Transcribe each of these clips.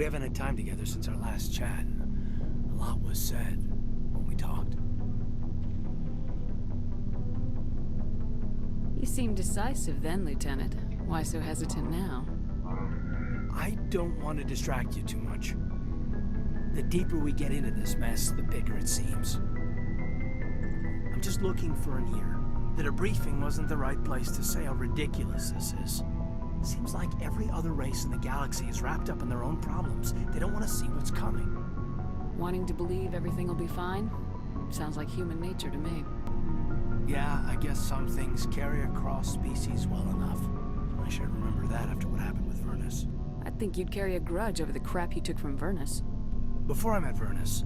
We haven't had time together since our last chat. A lot was said when we talked. You seemed decisive then, Lieutenant. Why so hesitant now? I don't want to distract you too much. The deeper we get into this mess, the bigger it seems. I'm just looking for an ear. That a briefing wasn't the right place to say how ridiculous this is. Seems like every other race in the galaxy is wrapped up in their own problems. They don't want to see what's coming. Wanting to believe everything will be fine? Sounds like human nature to me. Yeah, I guess some things carry across species well enough. I should remember that after what happened with Vernus. I'd think you'd carry a grudge over the crap you took from Vernus. Before I met Vernus,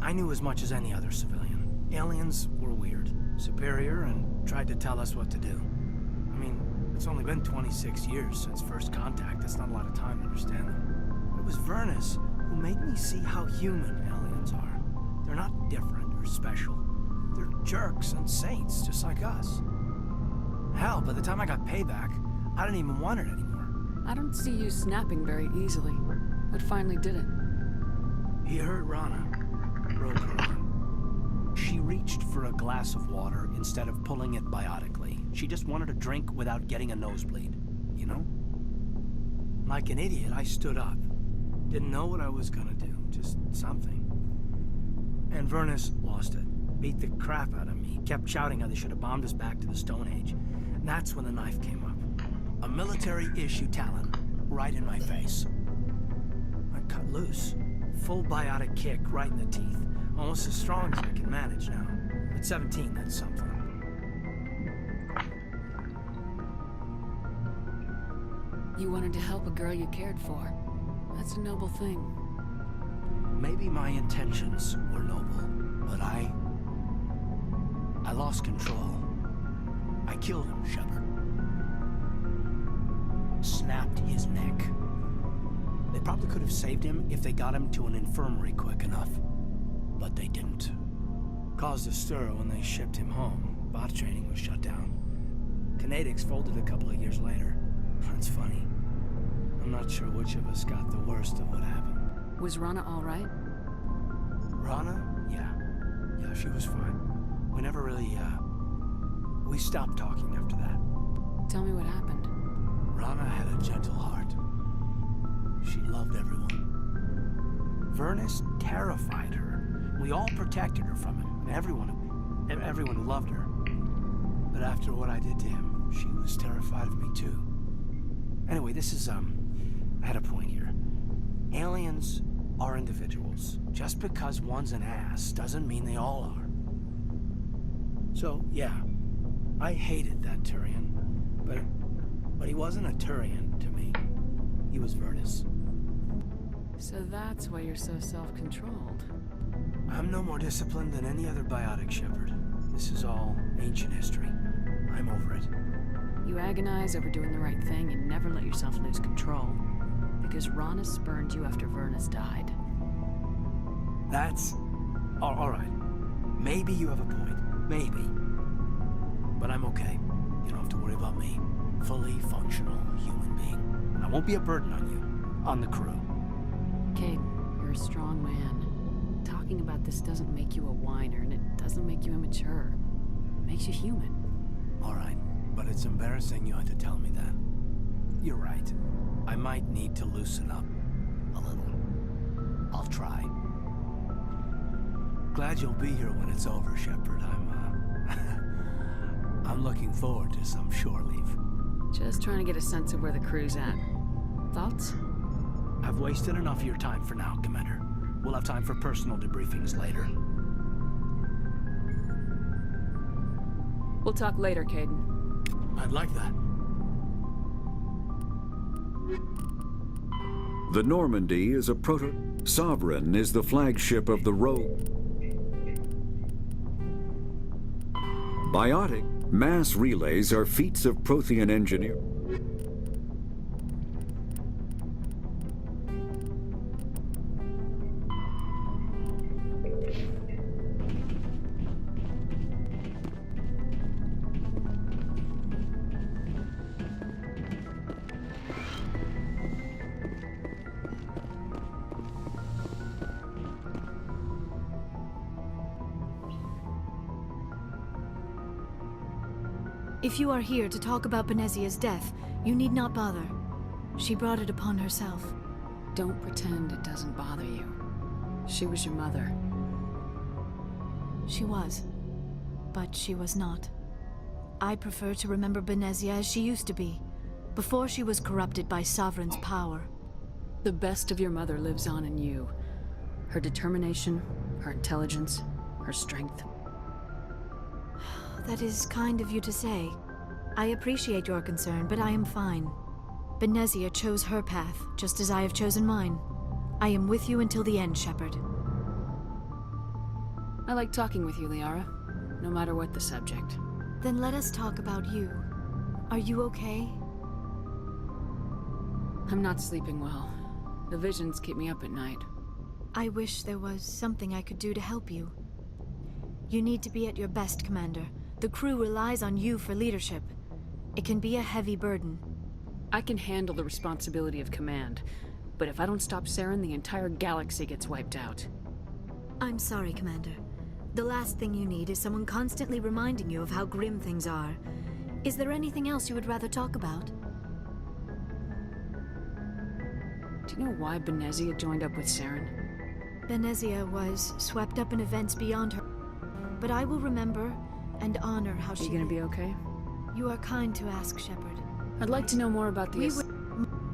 I knew as much as any other civilian. Aliens were weird, superior, and tried to tell us what to do. I mean, it's only been 26 years since first contact. That's not a lot of time to understand them. It was Vernus who made me see how human aliens are. They're not different or special. They're jerks and saints, just like us. Hell, by the time I got payback, I didn't even want it anymore. I don't see you snapping very easily. What finally did it? He hurt Rana. Broke her arm. She reached for a glass of water instead of pulling it biotically. She just wanted a drink without getting a nosebleed, you know? Like an idiot, I stood up. Didn't know what I was gonna do, just something. And Vernus lost it. Beat the crap out of me. Kept shouting how they should have bombed us back to the Stone Age. And that's when the knife came up. A military-issue talon, right in my face. I cut loose. Full biotic kick right in the teeth. Almost as strong as I can manage now. At 17, that's something. You wanted to help a girl you cared for. That's a noble thing. Maybe my intentions were noble, but I lost control. I killed him, Shepard. Snapped his neck. They probably could have saved him if they got him to an infirmary quick enough. But they didn't. Caused a stir when they shipped him home. Bot training was shut down. Kinetics folded a couple of years later. That's funny. I'm not sure which of us got the worst of what happened. Was Rana all right? Rana? Yeah, she was fine. We never really, we stopped talking after that. Tell me what happened. Rana had a gentle heart. She loved everyone. Vernus terrified her. We all protected her from him, and everyone who loved her. But after what I did to him, she was terrified of me too. Anyway, this is, I had a point here. Aliens are individuals. Just because one's an ass doesn't mean they all are. So, yeah, I hated that Turian, but he wasn't a Turian to me. He was Vernus. So that's why you're so self-controlled. I'm no more disciplined than any other biotic, Shepard. This is all ancient history. I'm over it. You agonize over doing the right thing and never let yourself lose control. Because Rana spurned you after Vernus died. That's... all right. Maybe you have a point. Maybe. But I'm okay. You don't have to worry about me. Fully functional human being. I won't be a burden on you. On the crew. Cade, you're a strong man. Talking about this doesn't make you a whiner, and it doesn't make you immature. It makes you human. All right, but it's embarrassing you had to tell me that. You're right. I might need to loosen up a little. I'll try. Glad you'll be here when it's over, Shepard. I'm looking forward to some shore leave. Just trying to get a sense of where the crew's at. Thoughts? I've wasted enough of your time for now, Commander. We'll have time for personal debriefings later. We'll talk later, Caden. I'd like that. The Normandy is a Sovereign is the flagship of the Rogue. Biotic mass relays are feats of Prothean engineering. If you are here to talk about Benezia's death, you need not bother. She brought it upon herself. Don't pretend it doesn't bother you. She was your mother. She was. But she was not. I prefer to remember Benezia as she used to be, before she was corrupted by Sovereign's power. The best of your mother lives on in you. Her determination, her intelligence, her strength. That is kind of you to say. I appreciate your concern, but I am fine. Benezia chose her path, just as I have chosen mine. I am with you until the end, Shepard. I like talking with you, Liara, no matter what the subject. Then let us talk about you. Are you okay? I'm not sleeping well. The visions keep me up at night. I wish there was something I could do to help you. You need to be at your best, Commander. The crew relies on you for leadership. It can be a heavy burden. I can handle the responsibility of command, but if I don't stop Saren, the entire galaxy gets wiped out. I'm sorry, Commander. The last thing you need is someone constantly reminding you of how grim things are. Is there anything else you would rather talk about? Do you know why Benezia joined up with Saren? Benezia was swept up in events beyond her. But I will remember and honor how she... Are you gonna be okay? You are kind to ask, Shepard. I'd like to know more about the...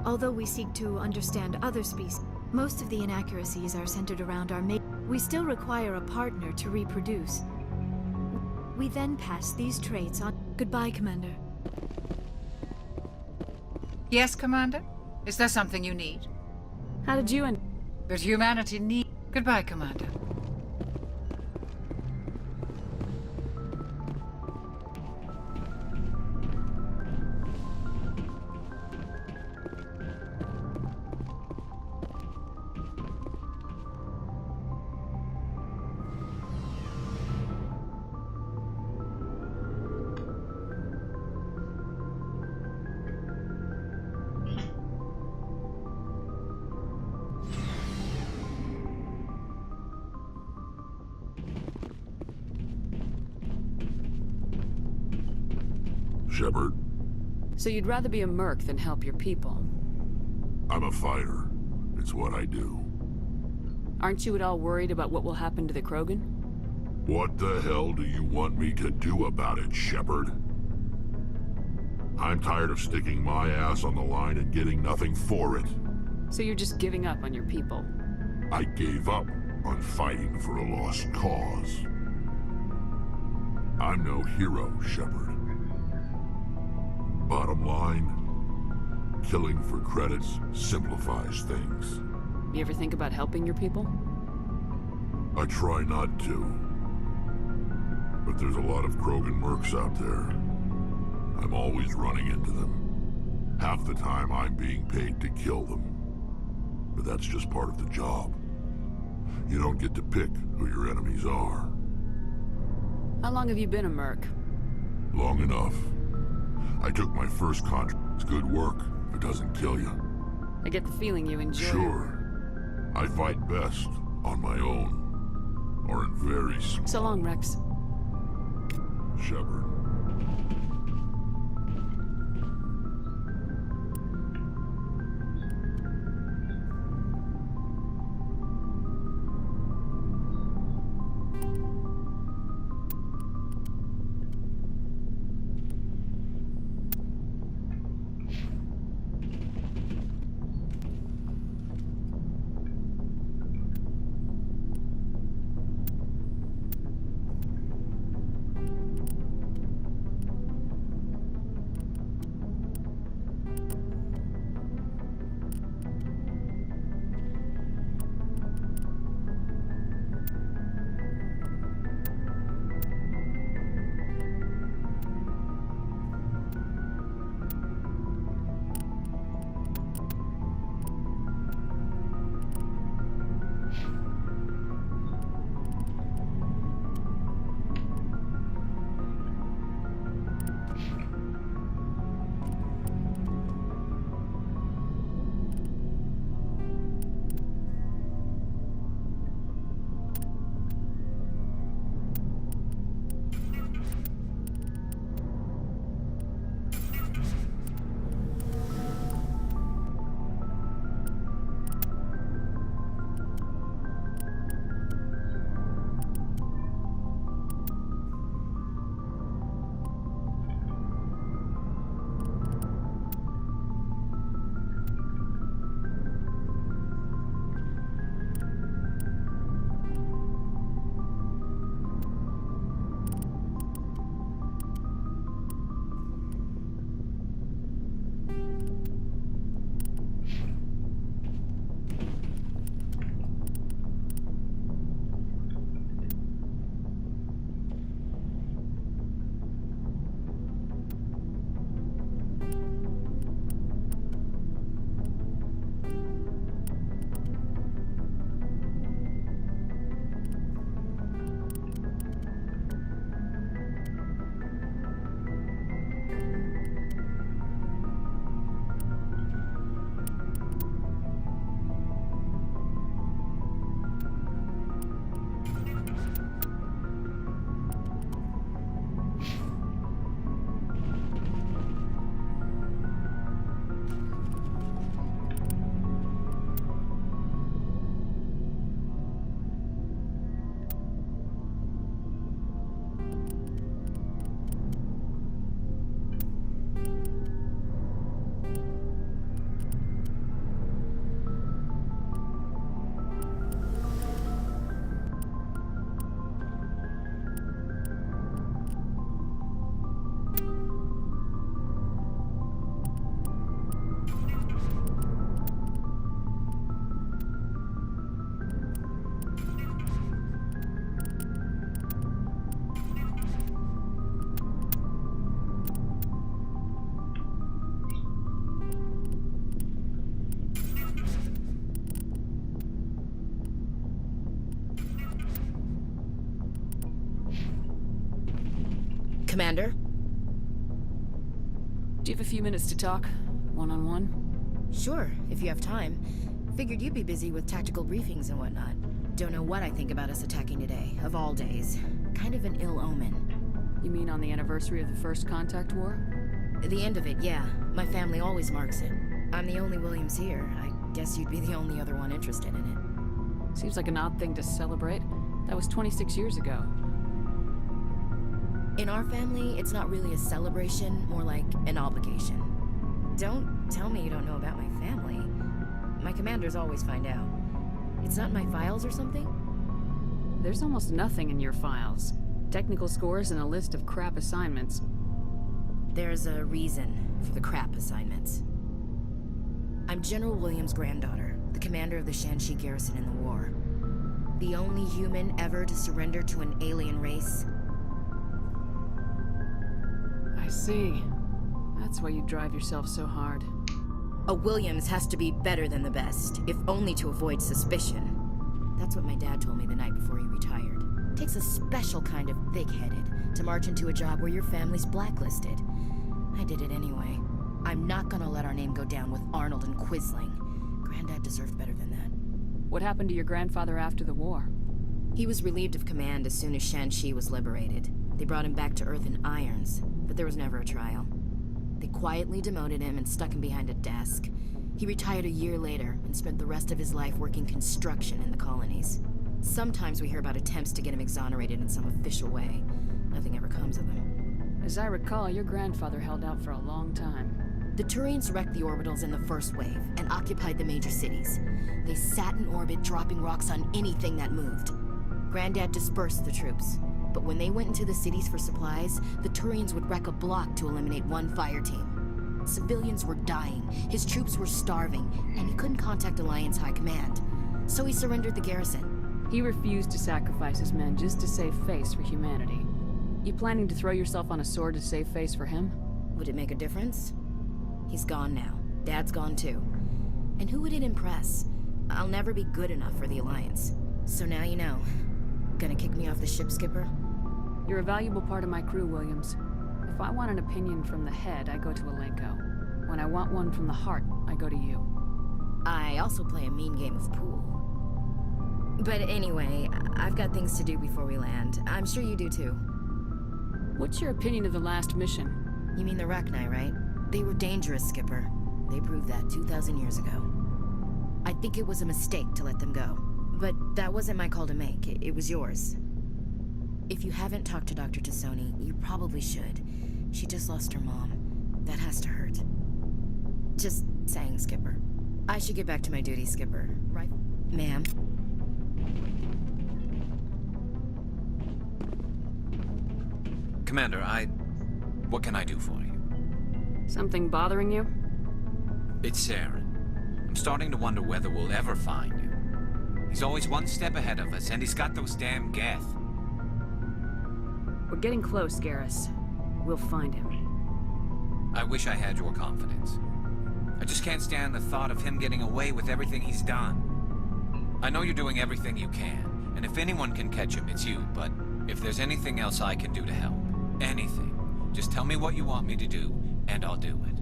Although we seek to understand other species, most of the inaccuracies are centered around our mate. We still require a partner to reproduce. We then pass these traits on... Goodbye, Commander. Yes, Commander? Is there something you need? How did you and... That humanity need... Goodbye, Commander. Shepard, So you'd rather be a merc than help your people? I'm a fighter. It's what I do. Aren't you at all worried about what will happen to the Krogan? What the hell do you want me to do about it, Shepard? I'm tired of sticking my ass on the line and getting nothing for it. So you're just giving up on your people? I gave up on fighting for a lost cause. I'm no hero, Shepard. Bottom line, killing for credits simplifies things. You ever think about helping your people? I try not to. But there's a lot of Krogan mercs out there. I'm always running into them. Half the time I'm being paid to kill them. But that's just part of the job. You don't get to pick who your enemies are. How long have you been a merc? Long enough. I took my first contract. It's good work if it doesn't kill you. I get the feeling you enjoy it. Sure. I fight best on my own. Or in very small... So long, Rex. Shepard. Commander? Do you have a few minutes to talk? One-on-one? Sure, if you have time. Figured you'd be busy with tactical briefings and whatnot. Don't know what I think about us attacking today, of all days. Kind of an ill omen. You mean on the anniversary of the First Contact War? The end of it, yeah. My family always marks it. I'm the only Williams here. I guess you'd be the only other one interested in it. Seems like an odd thing to celebrate. That was 26 years ago. In our family, it's not really a celebration, more like an obligation. Don't tell me you don't know about my family. My commanders always find out. It's not in my files or something? There's almost nothing in your files. Technical scores and a list of crap assignments. There's a reason for the crap assignments. I'm General Williams' granddaughter, the commander of the Shanxi garrison in the war. The only human ever to surrender to an alien race. I see. That's why you drive yourself so hard. A Williams has to be better than the best, if only to avoid suspicion. That's what my dad told me the night before he retired. Takes a special kind of thick-headed to march into a job where your family's blacklisted. I did it anyway. I'm not gonna let our name go down with Arnold and Quisling. Granddad deserved better than that. What happened to your grandfather after the war? He was relieved of command as soon as Shanxi was liberated. They brought him back to Earth in irons, but there was never a trial. They quietly demoted him and stuck him behind a desk. He retired a year later and spent the rest of his life working construction in the colonies. Sometimes we hear about attempts to get him exonerated in some official way. Nothing ever comes of them. As I recall, your grandfather held out for a long time. The Turians wrecked the orbitals in the first wave and occupied the major cities. They sat in orbit, dropping rocks on anything that moved. Granddad dispersed the troops. But when they went into the cities for supplies, the Turians would wreck a block to eliminate one fire team. Civilians were dying, his troops were starving, and he couldn't contact Alliance High Command. So he surrendered the garrison. He refused to sacrifice his men just to save face for humanity. You planning to throw yourself on a sword to save face for him? Would it make a difference? He's gone now. Dad's gone too. And who would it impress? I'll never be good enough for the Alliance. So now you know. Gonna kick me off the ship, Skipper? You're a valuable part of my crew, Williams. If I want an opinion from the head, I go to Alenko. When I want one from the heart, I go to you. I also play a mean game of pool. But anyway, I've got things to do before we land. I'm sure you do too. What's your opinion of the last mission? You mean the Rachni, right? They were dangerous, Skipper. They proved that 2,000 years ago. I think it was a mistake to let them go. But that wasn't my call to make. It was yours. If you haven't talked to Dr. Tassoni, you probably should. She just lost her mom. That has to hurt. Just saying, Skipper. I should get back to my duty, Skipper. Right, ma'am? Commander, what can I do for you? Something bothering you? It's Saren. I'm starting to wonder whether we'll ever find him. He's always one step ahead of us, and he's got those damn Geth. We're getting close, Garrus. We'll find him. I wish I had your confidence. I just can't stand the thought of him getting away with everything he's done. I know you're doing everything you can, and if anyone can catch him, it's you, but if there's anything else I can do to help, anything, just tell me what you want me to do, and I'll do it.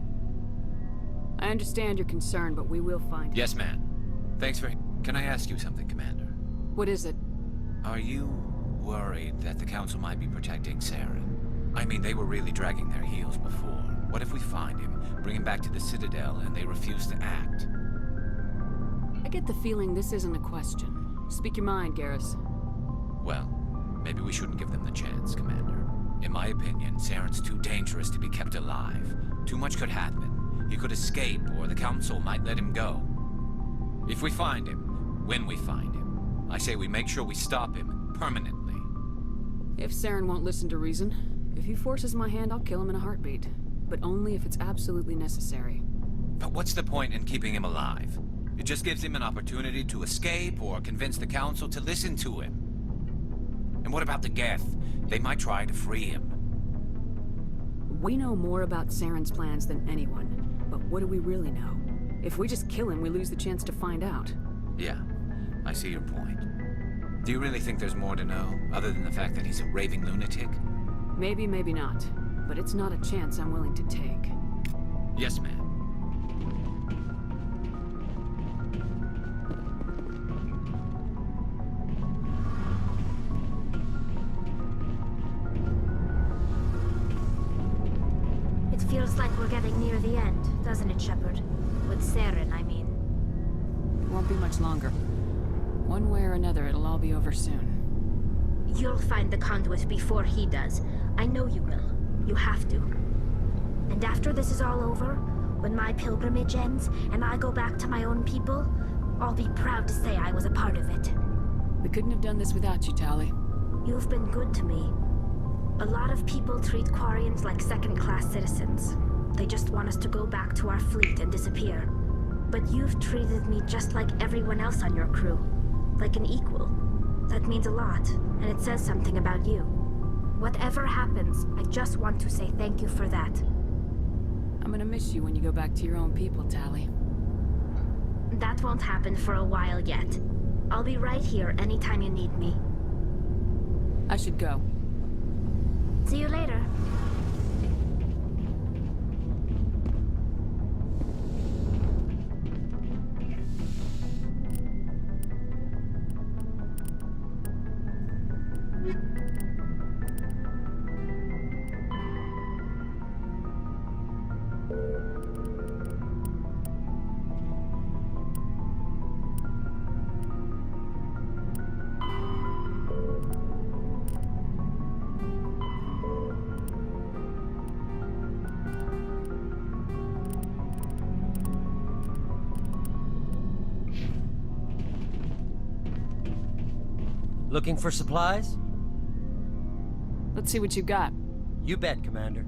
I understand your concern, but we will find him. Yes, ma'am. Thanks for... Can I ask you something, Commander? What is it? Are you worried that the Council might be protecting Saren? I mean, they were really dragging their heels before. What if we find him, bring him back to the Citadel, and they refuse to act? I get the feeling this isn't a question. Speak your mind, Garrus. Well, maybe we shouldn't give them the chance, Commander. In my opinion, Saren's too dangerous to be kept alive. Too much could happen. He could escape, or the Council might let him go. If we find him, when we find him, I say we make sure we stop him permanently. If Saren won't listen to reason, if he forces my hand, I'll kill him in a heartbeat. But only if it's absolutely necessary. But what's the point in keeping him alive? It just gives him an opportunity to escape or convince the Council to listen to him. And what about the Geth? They might try to free him. We know more about Saren's plans than anyone, but what do we really know? If we just kill him, we lose the chance to find out. Yeah, I see your point. Do you really think there's more to know, other than the fact that he's a raving lunatic? Maybe, maybe not. But it's not a chance I'm willing to take. Yes, ma'am. It feels like we're getting near the end, doesn't it, Shepard? With Saren, I mean. It won't be much longer. One way or another, it'll all be over soon. You'll find the conduit before he does. I know you will. You have to. And after this is all over, when my pilgrimage ends and I go back to my own people, I'll be proud to say I was a part of it. We couldn't have done this without you, Tali. You've been good to me. A lot of people treat Quarians like second-class citizens. They just want us to go back to our fleet and disappear. But you've treated me just like everyone else on your crew. Like an equal. That means a lot, and it says something about you. Whatever happens, I just want to say thank you for that. I'm gonna miss you when you go back to your own people, Tali. That won't happen for a while yet. I'll be right here anytime you need me. I should go. See you later. Looking for supplies? Let's see what you got. You bet, Commander.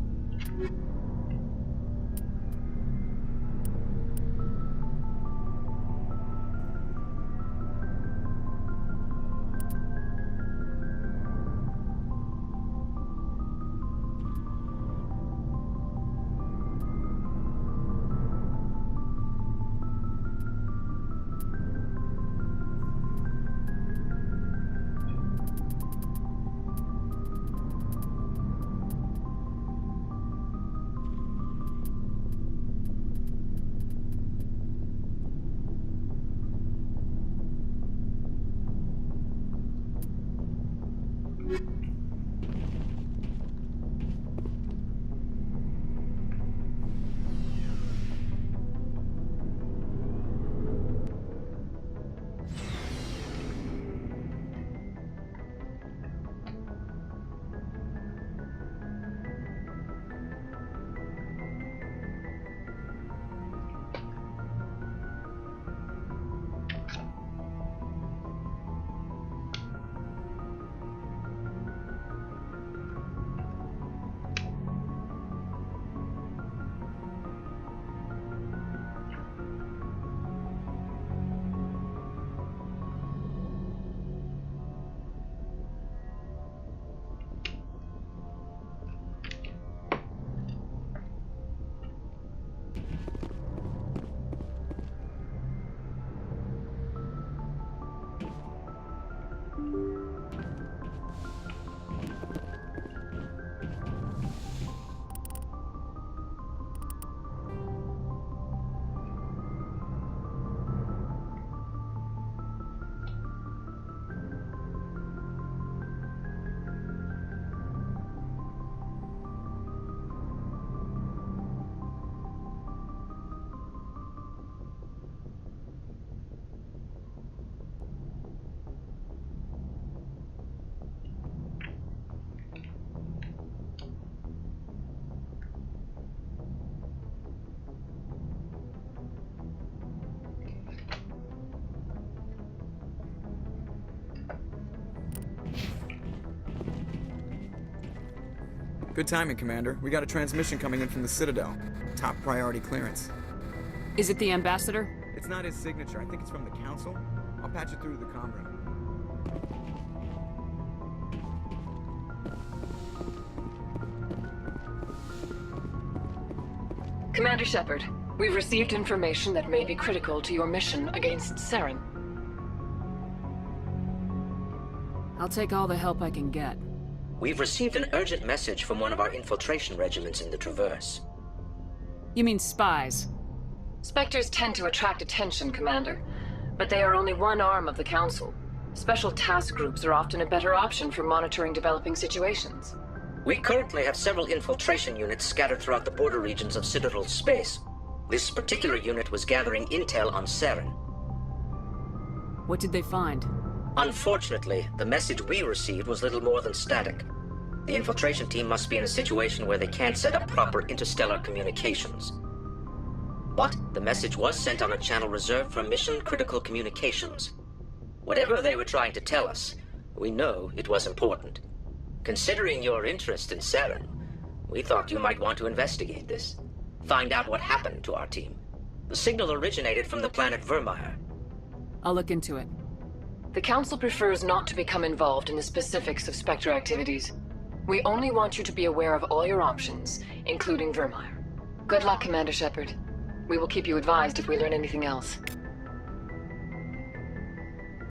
Good timing, Commander. We got a transmission coming in from the Citadel. Top priority clearance. Is it the ambassador? It's not his signature. I think it's from the Council. I'll patch it through to the comm room. Commander Shepard, we've received information that may be critical to your mission against Saren. I'll take all the help I can get. We've received an urgent message from one of our infiltration regiments in the Traverse. You mean spies? Spectres tend to attract attention, Commander, but they are only one arm of the Council. Special task groups are often a better option for monitoring developing situations. We currently have several infiltration units scattered throughout the border regions of Citadel's space. This particular unit was gathering intel on Saren. What did they find? Unfortunately, the message we received was little more than static. The infiltration team must be in a situation where they can't set up proper interstellar communications. But the message was sent on a channel reserved for mission-critical communications. Whatever they were trying to tell us, we know it was important. Considering your interest in Saren, we thought you might want to investigate this. Find out what happened to our team. The signal originated from the planet Vermeer. I'll look into it. The Council prefers not to become involved in the specifics of Spectre activities. We only want you to be aware of all your options, including Vermeer. Good luck, Commander Shepard. We will keep you advised if we learn anything else.